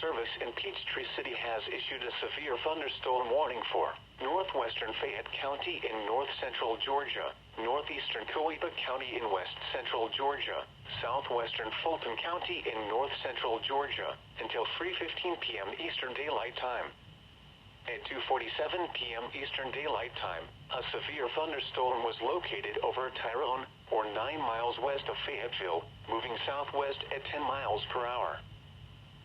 Service in Peachtree City has issued a severe thunderstorm warning for northwestern Fayette County in north-central Georgia, northeastern Coweta County in west-central Georgia, southwestern Fulton County in north-central Georgia, until 3:15 p.m. Eastern Daylight Time. At 2:47 p.m. Eastern Daylight Time, a severe thunderstorm was located over Tyrone, or 9 miles west of Fayetteville, moving southwest at 10 miles per hour.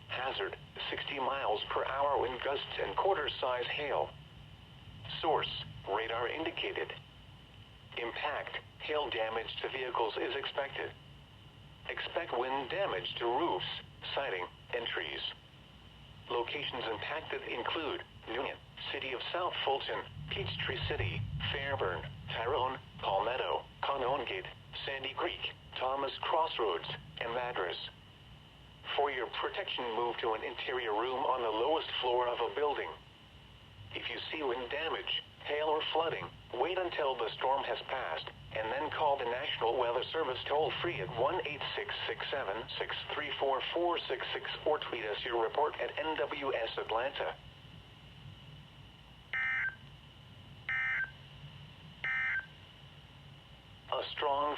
Hazard, 60 miles per hour wind gusts and quarter-size hail. Source, radar indicated. Impact, hail damage to vehicles is expected. Expect wind damage to roofs, siding, and trees. Locations impacted include Union, City of South Fulton, Peachtree City, Fairburn, Tyrone, Palmetto, Conongate, Sandy Creek, Thomas Crossroads, and Madras. For your protection, move to an interior room on the lowest floor of a building. If you see wind damage, hail, or flooding, wait until the storm has passed, and then call the National Weather Service toll-free at 1-866-763-4466 or tweet us your report at NWS Atlanta. A strong